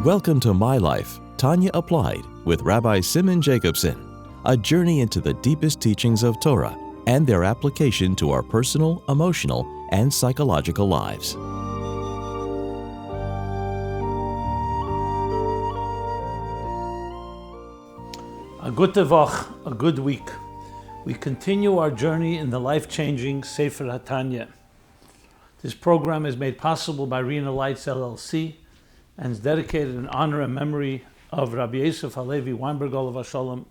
Welcome to My Life, Tanya Applied, with Rabbi Simon Jacobson, a journey into the deepest teachings of Torah and their application to our personal, emotional, and psychological lives. A good tevach, a good week. We continue our journey in the life-changing Sefer HaTanya. This program is made possible by Rena Lights LLC and is dedicated in honor and memory of Rabbi Yosef Halevi Weinberg Olav HaSholem,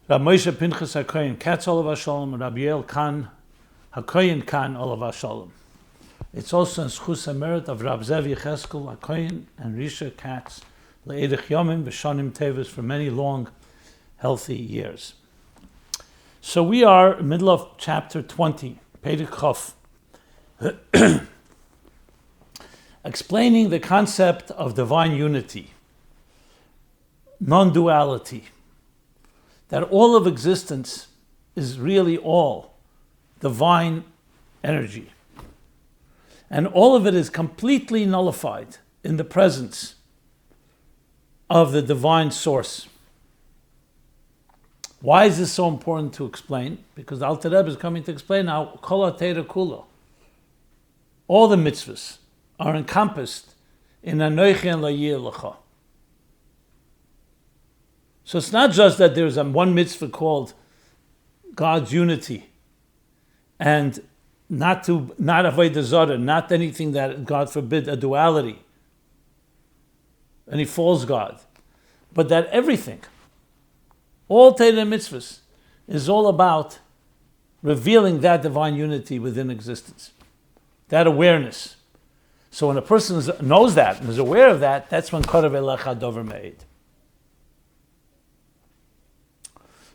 Rabbi Moshe Pinchas HaKoyen Katz Olav HaSholem, and Rabbi Yael Khan HaKoyen Khan Olav HaSholem. It's also in Schus HaMerit of Rabbi Zev Yecheskel HaKoyen and Risha Katz Le'edich Yomim V'Shanim Tevis for many long, healthy years. So we are in the middle of chapter 20, Perek Chof, explaining the concept of divine unity, non-duality, that all of existence is really all divine energy. And all of it is completely nullified in the presence of the divine source. Why is this so important to explain? Because the Alter Rebbe is coming to explain how Kol HaTeira Kula, all the mitzvahs, are encompassed in Anochi and La'yir Lecha. So it's not just that there's one mitzvah called God's unity, and not avodah zarah, not anything that God forbid, a duality, any false god, but that everything, all Torah mitzvahs, is all about revealing that divine unity within existence, that awareness. So when a person knows that and is aware of that, that's when Korav Elecha Dover made.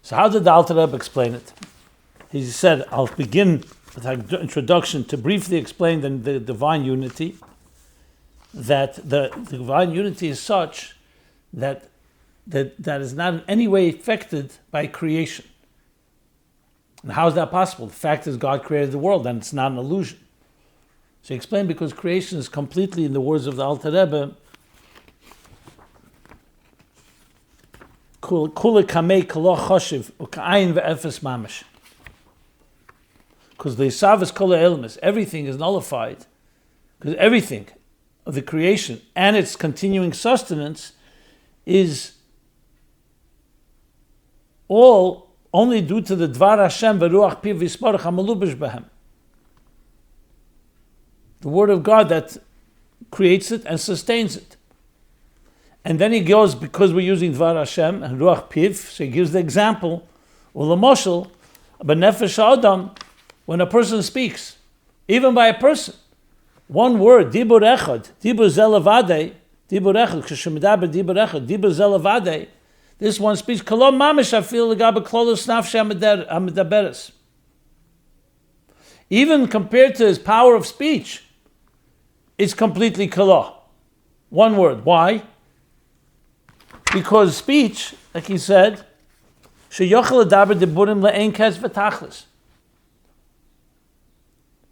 So how did the Alter Rebbe explain it? He said, I'll begin with an introduction to briefly explain the divine unity, that the divine unity is such that is not in any way affected by creation. And how is that possible? The fact is God created the world and it's not an illusion. So he explained because creation is completely, in the words of the Alter Rebbe, kula kamei kala choshev u'ka'ayin ve'efes mamash. Because the Yisavas Kol HaElemis, everything is nullified, because everything of the creation and its continuing sustenance is all only due to the Dvar Hashem v'ruach piv v'yisparach hamalubish behem, the word of God that creates it and sustains it. And then he goes, because we're using Dvar Hashem and ruach piv, so he gives the example, ulamoshel, b'nefesh ha'adam, when a person speaks, even by a person, one word, dibur echad, dibur zelavade, dibur echad, k'shemidaber dibur echad, dibur zelavade, this one speech, kolom mamish afil legabe klolos nafshe hamidaberes. Even compared to his power of speech, it's completely kala. One word. Why? Because speech, like he said, sheyochel ledaber diburim le'ein kes v'tachlis.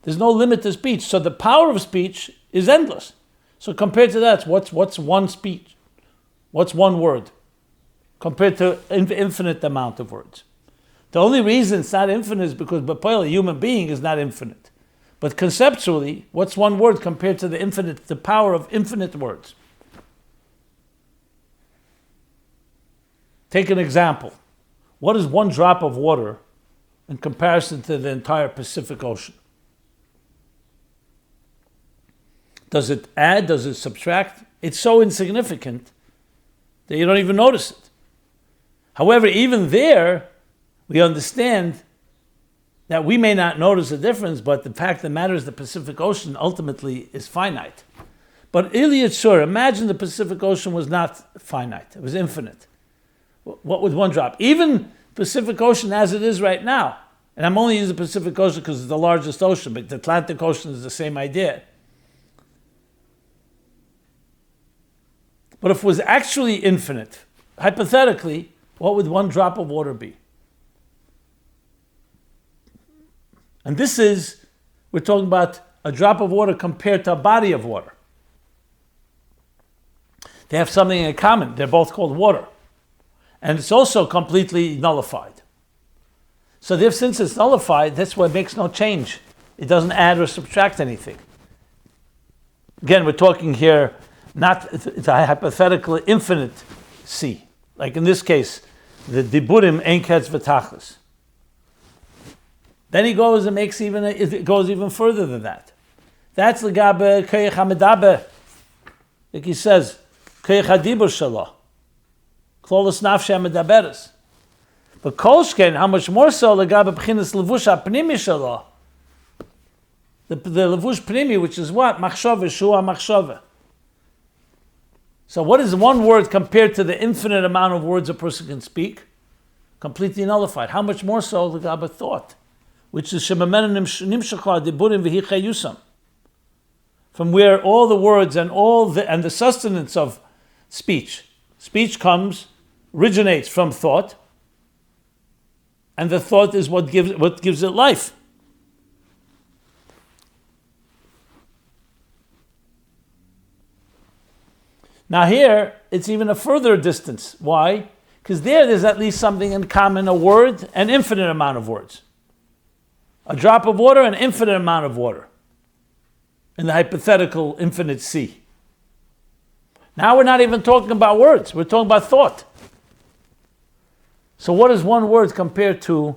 There's no limit to speech, so the power of speech is endless. So compared to that, what's one speech? What's one word? Compared to infinite amount of words. The only reason it's not infinite is because a human being is not infinite. But conceptually, what's one word compared to the power of infinite words? Take an example. What is one drop of water in comparison to the entire Pacific Ocean? Does it add? Does it subtract? It's so insignificant that you don't even notice it. However, even there, we understand that we may not notice a difference, but the fact of the matter is the Pacific Ocean ultimately is finite. But Ilyatsur, imagine the Pacific Ocean was not finite, it was infinite. What would one drop? Even Pacific Ocean as it is right now, and I'm only using the Pacific Ocean because it's the largest ocean, but the Atlantic Ocean is the same idea. But if it was actually infinite, hypothetically, what would one drop of water be? And we're talking about a drop of water compared to a body of water. They have something in common. They're both called water. And it's also completely nullified. So since it's nullified, that's why it makes no change. It doesn't add or subtract anything. Again, we're talking here, it's a hypothetical infinite C. Like in this case, the diburim ein ketz v'tachlis. Then he goes and it goes even further than that. That's l'gabe koyach hamedaber. Like he says, koyach hadibur shalo. Klolos nafshe hamedaberes. But kolshken, how much more so l'gabe b'chinas levush ha'pnimi shalo. The levush pnimi, which is what? Machshove, shua machshove. So what is one word compared to the infinite amount of words a person can speak? Completely nullified. How much more so l'gabe thought? Which is shemamenu nimshachah diburim v'hi chayusam. From where all the words and the sustenance of speech originates from thought, and the thought is what gives it life. Now here, it's even a further distance. Why? Because there's at least something in common, a word, an infinite amount of words. A drop of water, an infinite amount of water. In the hypothetical infinite sea. Now we're not even talking about words, we're talking about thought. So what is one word compared to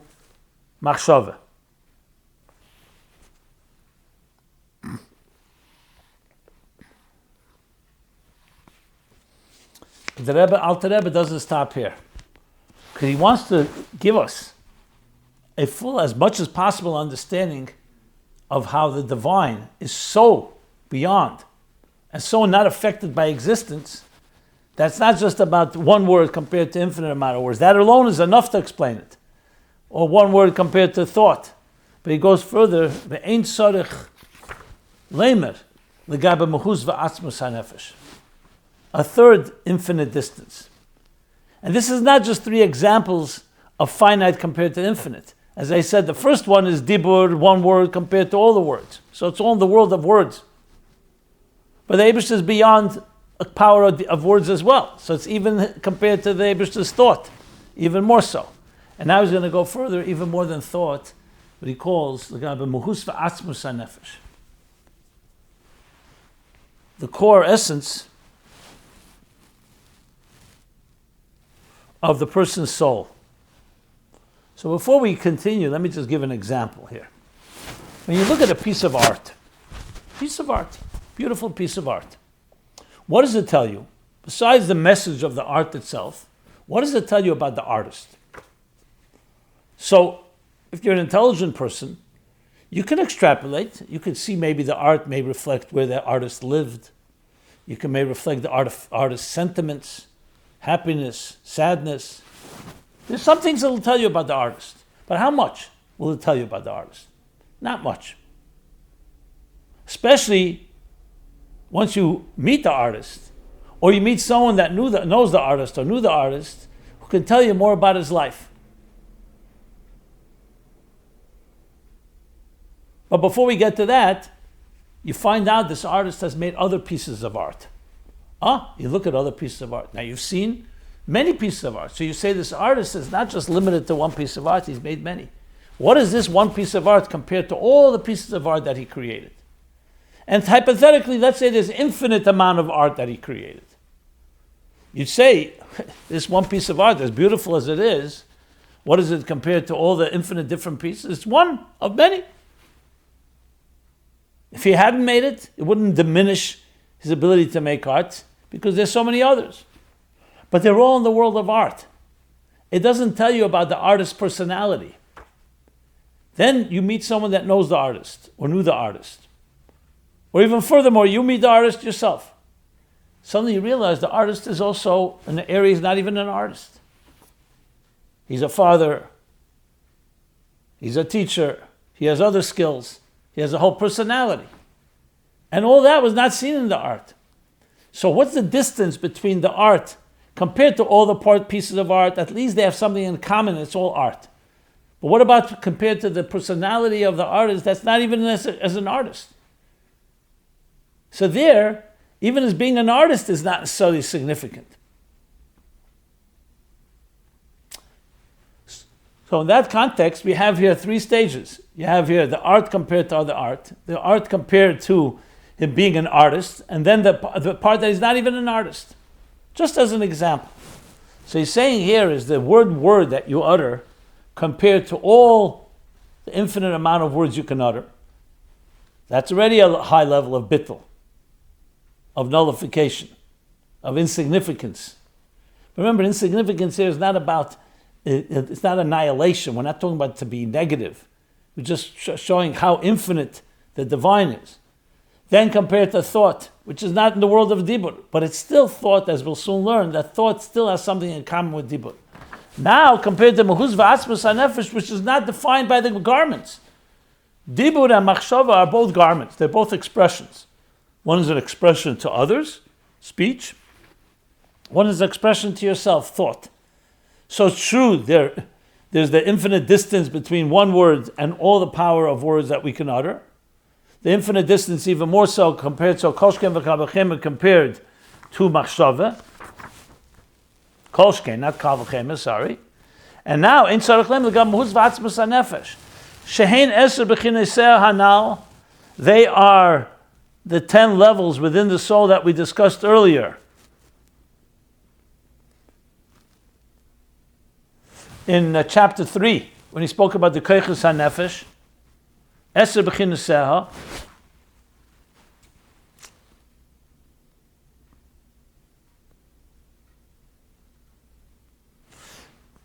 machshava? The Alter Rebbe doesn't stop here. Because he wants to give us a full, as much as possible, understanding of how the divine is so beyond and so not affected by existence. That's not just about one word compared to infinite amount of words. That alone is enough to explain it. Or one word compared to thought. But he goes further, ve'ein tzarich leimer legabe mehuz va'atzmus hanefesh. A third infinite distance. And this is not just three examples of finite compared to infinite. As I said, the first one is dibur, one word compared to all the words. So it's all in the world of words. But the Eibishter is beyond a power of words as well. So it's even compared to the Eibishter's thought, even more so. And now he's going to go further, even more than thought, what he calls the core essence of the person's soul. So before we continue, let me just give an example here. When you look at a piece of art, beautiful piece of art, what does it tell you? Besides the message of the art itself, what does it tell you about the artist? So, if you're an intelligent person, you can extrapolate. You can see maybe the art may reflect where the artist lived. You can may reflect the artist's sentiments, happiness, sadness. There's some things that will tell you about the artist. But how much will it tell you about the artist? Not much. Especially once you meet the artist, or you meet someone that knows the artist or knew the artist, who can tell you more about his life. But before we get to that, you find out this artist has made other pieces of art. You look at other pieces of art. Now you've seen many pieces of art. So you say this artist is not just limited to one piece of art, he's made many. What is this one piece of art compared to all the pieces of art that he created? And hypothetically, let's say there's infinite amount of art that he created. You'd say, this one piece of art, as beautiful as it is, what is it compared to all the infinite different pieces? It's one of many. If he hadn't made it, it wouldn't diminish his ability to make art, because there's so many others. But they're all in the world of art. It doesn't tell you about the artist's personality. Then you meet someone that knows the artist, or knew the artist. Or even furthermore, you meet the artist yourself. Suddenly you realize the artist is also in an area he's not even an artist. He's a father. He's a teacher. He has other skills. He has a whole personality. And all that was not seen in the art. So what's the distance between the art compared to all the pieces of art? At least they have something in common. It's all art. But what about compared to the personality of the artist that's not even as an artist? So there, even as being an artist is not necessarily significant. So in that context, we have here three stages. You have here the art compared to other art, the art compared to him being an artist, and then the part that he's not even an artist. Just as an example. So he's saying here is the word that you utter compared to all the infinite amount of words you can utter. That's already a high level of bittul, of nullification, of insignificance. Remember, insignificance here is not about, it's not annihilation. We're not talking about to be negative. We're just showing how infinite the divine is. Then compared to thought, which is not in the world of dibur, but it's still thought, as we'll soon learn, that thought still has something in common with dibur. Now compared to mahuz v'atzmus hanefesh, which is not defined by the garments. Dibur and machshava are both garments. They're both expressions. One is an expression to others, speech. One is an expression to yourself, thought. So it's true, there's the infinite distance between one word and all the power of words that we can utter. The infinite distance even more so compared to kolshken v'kavachem compared to machshava. Kolshken, not kavachem, sorry. And now, in tzarich lem l'gam mahuz v'atzmus hanefesh. Shehein eser b'chineseh hanal. They are the 10 levels within the soul that we discussed earlier. In chapter 3, when he spoke about the koiches hanefesh, Eser b'chineseha,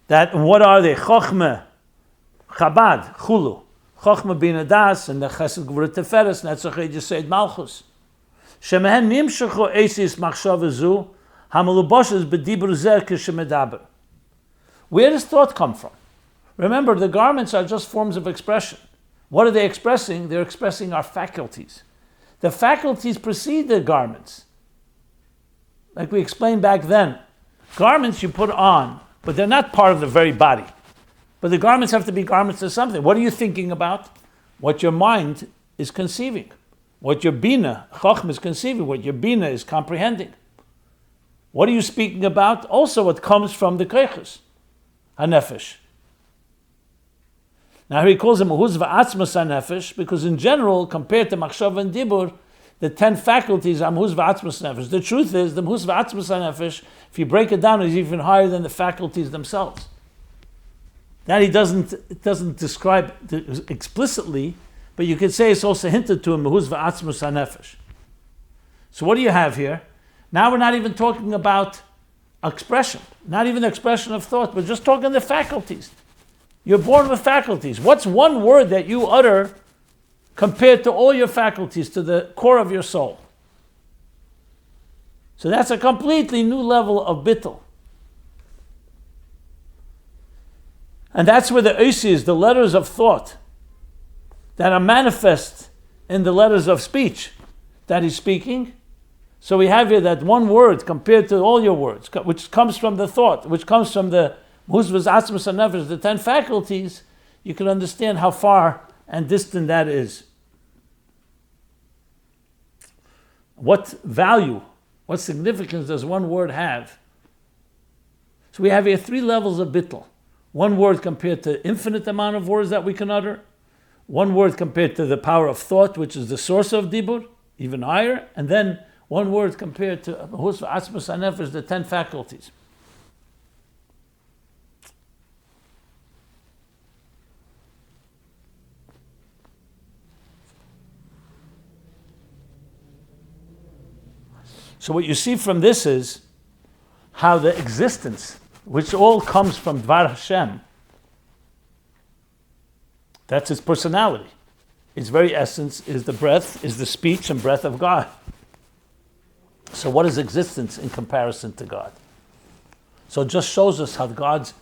that what are they? Chochmah, Chabad, Chulu, Chochmah bin Adas, and the Chesed Gvura Teferes, Netzach Yisod Malchus. Shemehen nimshechu esis machshava zu, hameluboshes b'dibur zeh kishemedaber. Where does thought come from? Remember, the garments are just forms of expression. What are they expressing? They're expressing our faculties. The faculties precede the garments. Like we explained back then, garments you put on, but they're not part of the very body. But the garments have to be garments of something. What are you thinking about? What your mind is conceiving. What your bina, chochmah, is conceiving. What your bina is comprehending. What are you speaking about? Also what comes from the koiches, hanefesh. Now he calls them mahuz v'atzmus hanefesh because in general, compared to machshava and dibur, the 10 faculties are mahuz v'atzmus hanefesh. The truth is, the mahuz v'atzmus hanefesh, if you break it down, is even higher than the faculties themselves. That he doesn't describe explicitly, but you could say it's also hinted to in mahuz v'atzmus hanefesh. So what do you have here? Now we're not even talking about expression, not even the expression of thought, but just talking the faculties. You're born with faculties. What's one word that you utter compared to all your faculties, to the core of your soul? So that's a completely new level of bittul. And that's where the oisies, the letters of thought, that are manifest in the letters of speech that he's speaking. So we have here that one word compared to all your words, which comes from the thought, which comes from the the 10 faculties, you can understand how far and distant that is. What value, what significance does one word have? So we have here 3 levels of bittul. One word compared to infinite amount of words that we can utter. One word compared to the power of thought, which is the source of dibur, even higher. And then one word compared to the 10 faculties. So what you see from this is how the existence, which all comes from Dvar Hashem, that's its personality. Its very essence is the breath, is the speech and breath of God. So what is existence in comparison to God? So it just shows us how God's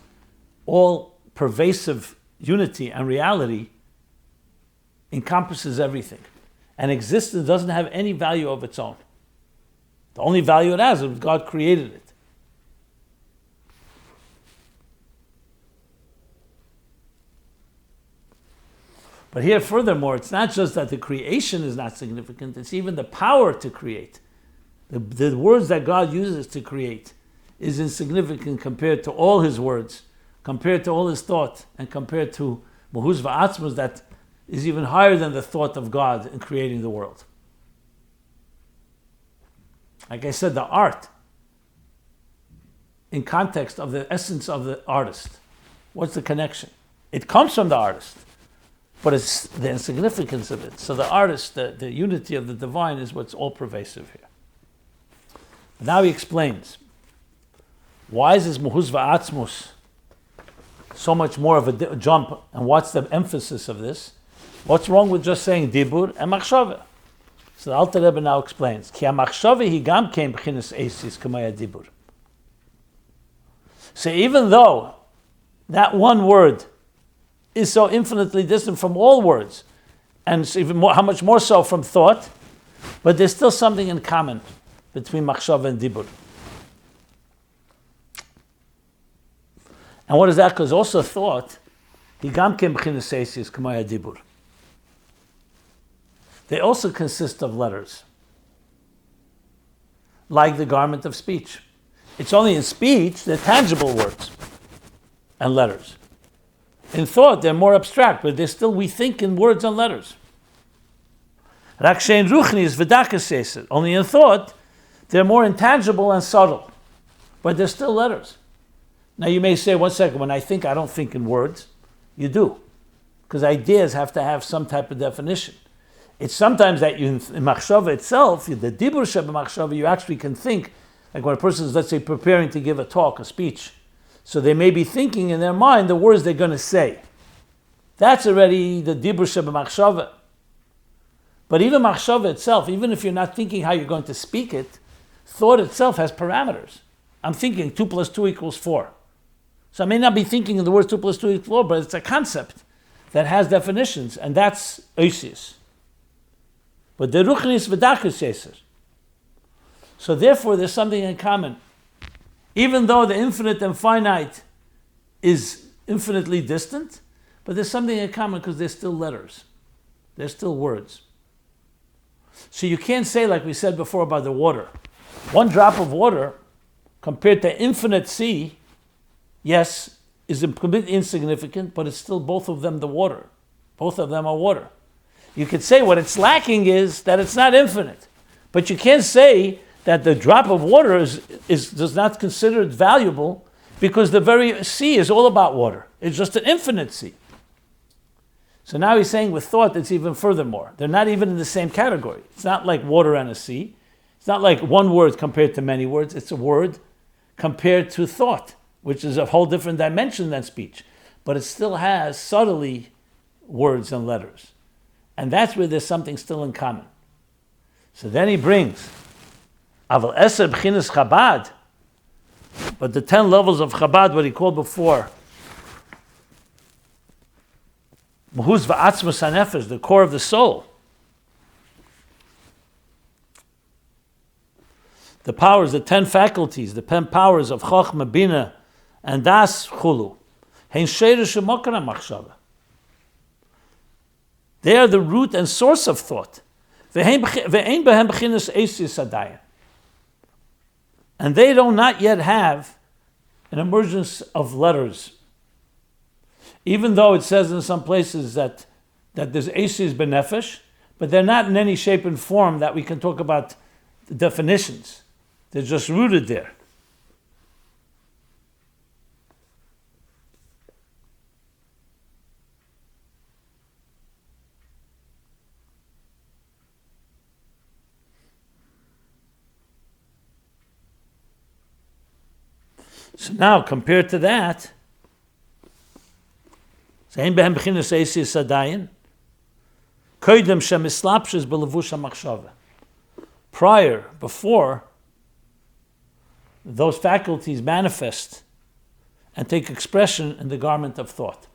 all-pervasive unity and reality encompasses everything. And existence doesn't have any value of its own. The only value it has is God created it. But here, furthermore, it's not just that the creation is not significant, it's even the power to create. The words that God uses to create is insignificant compared to all his words, compared to all his thought, and compared to Mahuz Va'atzmus that is even higher than the thought of God in creating the world. Like I said, the art, in context of the essence of the artist, what's the connection? It comes from the artist, but it's the insignificance of it. So the artist, the unity of the divine is what's all pervasive here. Now he explains, why is this Mahuz Va'atzmus so much more of a jump, and what's the emphasis of this? What's wrong with just saying Dibur and Machshava? So the Alter Rebbe now explains, Ki HaMachshava hi gam kein b'chinas eisis k'may Dibur. So even though that one word is so infinitely distant from all words, and even more, how much more so from thought, but there's still something in common between Machshava and Dibur. And what is that? Because also thought, hi gam kein b'chinas eisis k'may Dibur. They also consist of letters, like the garment of speech. It's only in speech they're tangible words and letters. In thought, they're more abstract, but they're still, we think in words and letters. Rak shein ruchni is v'dakas seser. Only in thought, they're more intangible and subtle, but they're still letters. Now you may say, 1 second, when I think, I don't think in words. You do, because ideas have to have some type of definition. It's sometimes that you, in Machshava itself, the Dibur Sheba Machshava, you actually can think, like when a person is, let's say, preparing to give a talk, a speech, so they may be thinking in their mind the words they're going to say. That's already the Dibur Sheba Machshava. But even Machshava itself, even if you're not thinking how you're going to speak it, thought itself has parameters. I'm thinking 2 + 2 = 4. So I may not be thinking in the words 2 + 2 = 4, but it's a concept that has definitions, and that's Oisius. But the Ruchnis v'dakus yeser. So therefore there's something in common. Even though the infinite and finite is infinitely distant, but there's something in common because they're still letters. They're still words. So you can't say, like we said before about the water. 1 drop of water compared to infinite sea, yes, is completely insignificant, but it's still both of them the water. Both of them are water. You could say what it's lacking is that it's not infinite. But you can't say that the drop of water is not considered valuable because the very sea is all about water. It's just an infinite sea. So now he's saying with thought it's even furthermore. They're not even in the same category. It's not like water and a sea. It's not like one word compared to many words. It's a word compared to thought, which is a whole different dimension than speech. But it still has subtly words and letters. And that's where there's something still in common. So then he brings Aval Eser B'chinas Chabad, but the 10 levels of Chabad, what he called before, Mahuz Va'atzmus HaNefesh, the core of the soul. The powers, the 10 faculties, the 10 powers of Chochmah, Bina, and Das Chulu. Hein Sheirish Mokar HaMachshava. They are the root and source of thought. And they do not yet have an emergence of letters. Even though it says in some places that there's Esis Benefesh, but they're not in any shape and form that we can talk about the definitions. They're just rooted there. So now, compared to that, prior, before, those faculties manifest and take expression in the garment of thought.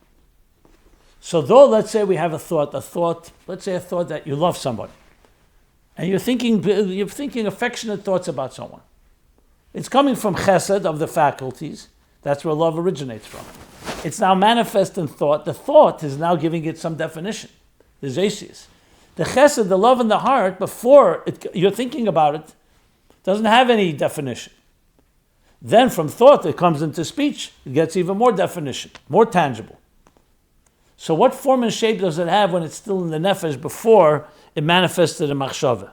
So though, let's say we have a thought that you love somebody, and you're thinking affectionate thoughts about someone. It's coming from chesed of the faculties. That's where love originates from. It's now manifest in thought. The thought is now giving it some definition. There's Asius. The chesed, the love in the heart, before you're thinking about it, Doesn't have any definition. Then from thought it comes into speech. It gets even more definition, more tangible. So what form and shape does it have when it's still in the nefesh before it manifested in machshava?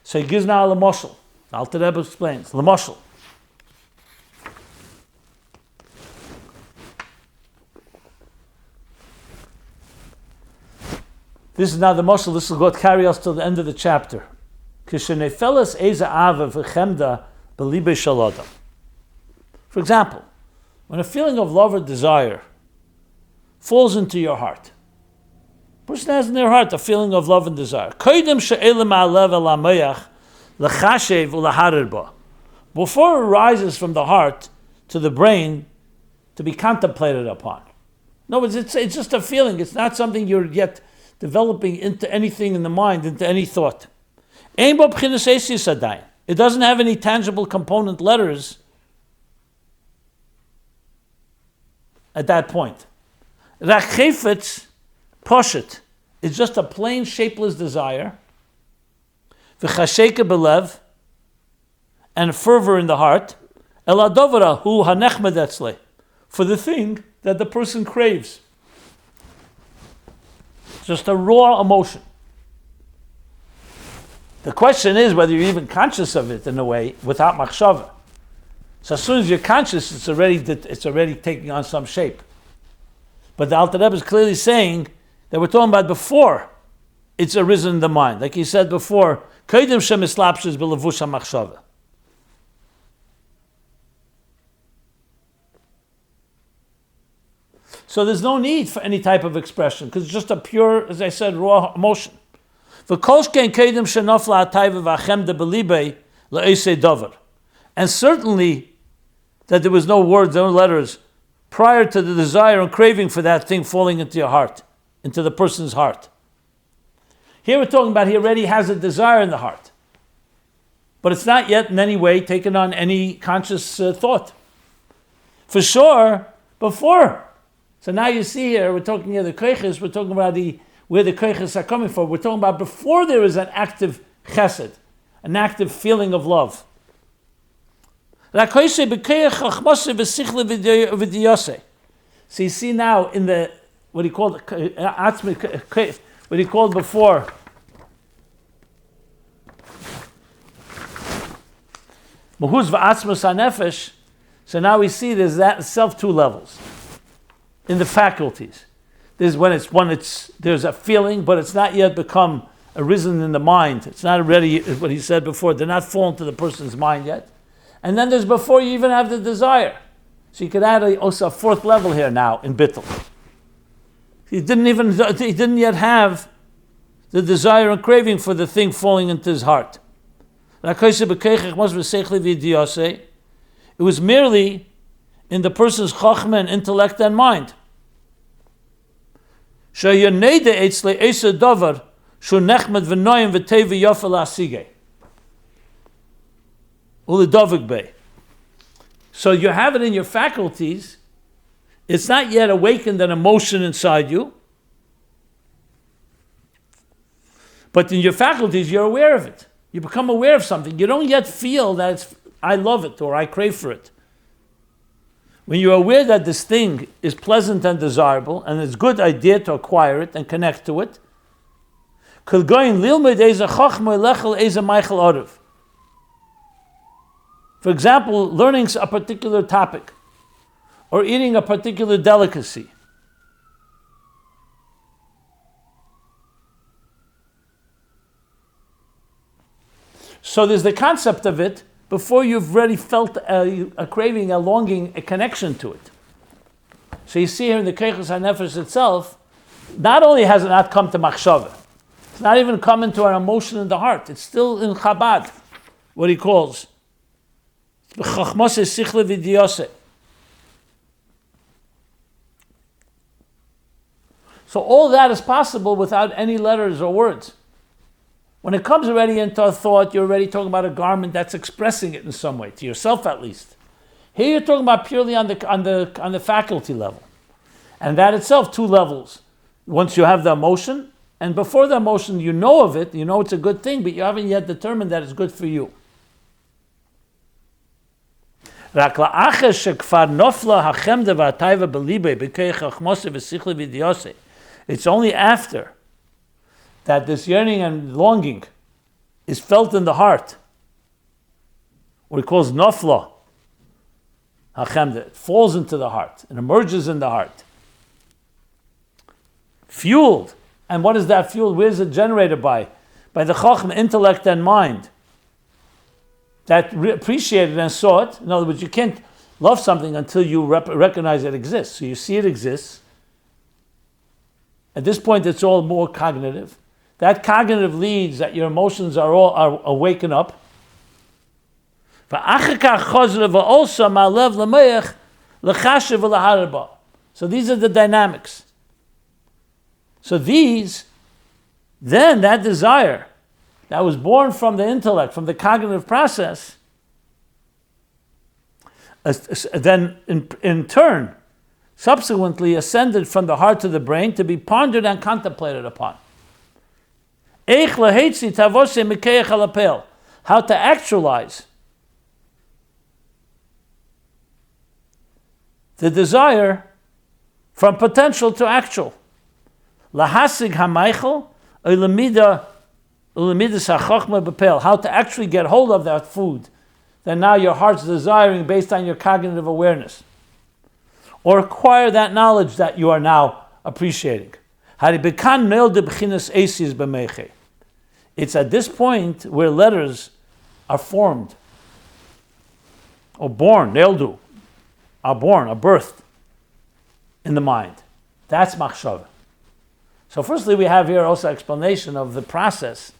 So he gives now a l'moshel. The Alter Rebbe explains, l'moshel. This is now the moshel. This will go carry us till the end of the chapter. For example, when a feeling of love or desire falls into your heart, a person has in their heart a feeling of love and desire. Before it rises from the heart to the brain to be contemplated upon. No, it's just a feeling. It's not something you're yet developing into anything in the mind, into any thought. It doesn't have any tangible component letters at that point. Rachefetz poshet is just a plain shapeless desire. V'chasheka belev, and fervor in the heart. Eladovara hu hanechmed etzle, for the thing that the person craves. Just a raw emotion. The question is whether you're even conscious of it in a way without machshava. So as soon as you're conscious, it's already taking on some shape. But the Alter Rebbe is clearly saying that we're talking about before it's arisen in the mind. Like he said before, Kodim shemislapshes b'levush hamachshava. So there's no need for any type of expression because it's just a pure, as I said, raw emotion. And certainly that there was no words, no letters prior to the desire and craving for that thing falling into your heart, into the person's heart. Here we're talking about he already has a desire in the heart, but it's not yet in any way taken on any conscious thought. For sure, before. So now you see here, we're talking here the koiches, we're talking about where the koiches are coming from. We're talking about before there is an active chesed, an active feeling of love. So you see now in the, what he called before, Mahuz v'atzmos hanefesh. So now we see there's that self two levels. In the faculties, there's there's a feeling, but it's not yet become arisen in the mind. It's not already what he said before. They're not fallen to the person's mind yet. And then there's before you even have the desire. So you could add also a fourth level here now in Bittul. He didn't yet have the desire and craving for the thing falling into his heart. It was merely in the person's chachma and intellect and mind. So you have it in your faculties. It's not yet awakened an emotion inside you. But in your faculties, you're aware of it. You become aware of something. You don't yet feel that I love it or I crave for it. When you're aware that this thing is pleasant and desirable, and it's a good idea to acquire it and connect to it, for example, learning a particular topic, or eating a particular delicacy. So there's the concept of it, before you've already felt a craving, a longing, a connection to it. So you see here in the Keiches HaNefesh itself, not only has it not come to machshava, it's not even come into our emotion in the heart. It's still in Chabad, what he calls. So all that is possible without any letters or words. When it comes already into a thought, you're already talking about a garment that's expressing it in some way, to yourself at least. Here you're talking about purely on the faculty level. And that itself, two levels. Once you have the emotion, And before the emotion, you know of it, you know it's a good thing, but you haven't yet determined that it's good for you. It's only after that this yearning and longing is felt in the heart, what he calls nofla hachemda. It falls into the heart, it emerges in the heart. Fueled. And what is that fueled? Where is it generated by? By the chacham, intellect and mind that appreciated and saw it. In other words, you can't love something until you recognize it exists. So you see it exists. At this point, it's all more cognitive. That cognitive leads that your emotions are waken up. So these are the dynamics. So then that desire that was born from the intellect, from the cognitive process, then in turn, subsequently ascended from the heart to the brain to be pondered and contemplated upon. How to actualize the desire from potential to actual. Lahasig hamaychel how to actually get hold of that food that now your heart's desiring based on your cognitive awareness, or acquire that knowledge that you are now appreciating. It's at this point where letters are formed, or born, are birthed in the mind. That's machshava. So firstly, we have here also explanation of the process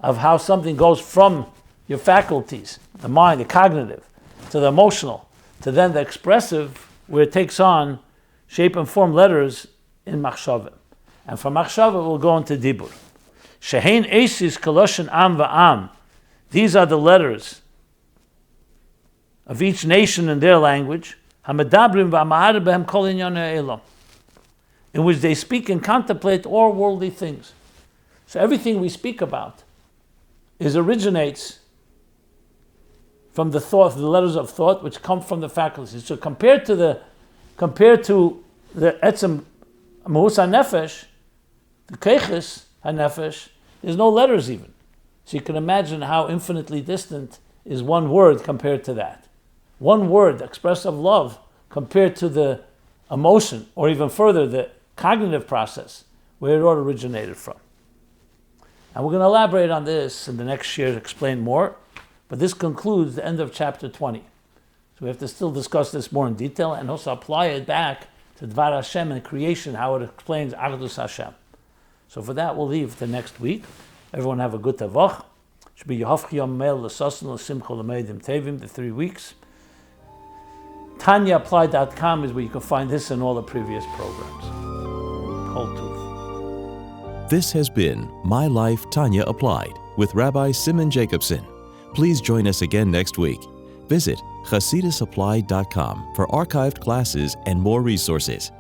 of how something goes from your faculties, the mind, the cognitive, to the emotional, to then the expressive, where it takes on shape and form letters in machshava. And from machshava, we'll go into dibur. Shehein esis koloshen am va'am. These are the letters of each nation in their language. Hamedabrim va'amahar behem kol inyanei elam, in which they speak and contemplate all worldly things. So everything we speak about originates from the thought, the letters of thought, which come from the faculties. So compared to the etzem mahus hanefesh, the keiches hanefesh, there's no letters even. So you can imagine how infinitely distant is one word compared to that. One word expressive love compared to the emotion, or even further, the cognitive process where it all originated from. And we're going to elaborate on this in the next year to explain more, but this concludes the end of chapter 20. So we have to still discuss this more in detail and also apply it back to Dvar Hashem and creation, how it explains Achdus Hashem. So for that, we'll leave the next week. Everyone have a good tavach. Should be Yehavch Yom Meil L'Sosn L'Simcha L'Meidim Tevim, the 3 weeks. TanyaApplied.com is where you can find this and all the previous programs. Kol Tuv. This has been My Life, Tanya Applied with Rabbi Simon Jacobson. Please join us again next week. Visit ChasidusApplied.com for archived classes and more resources.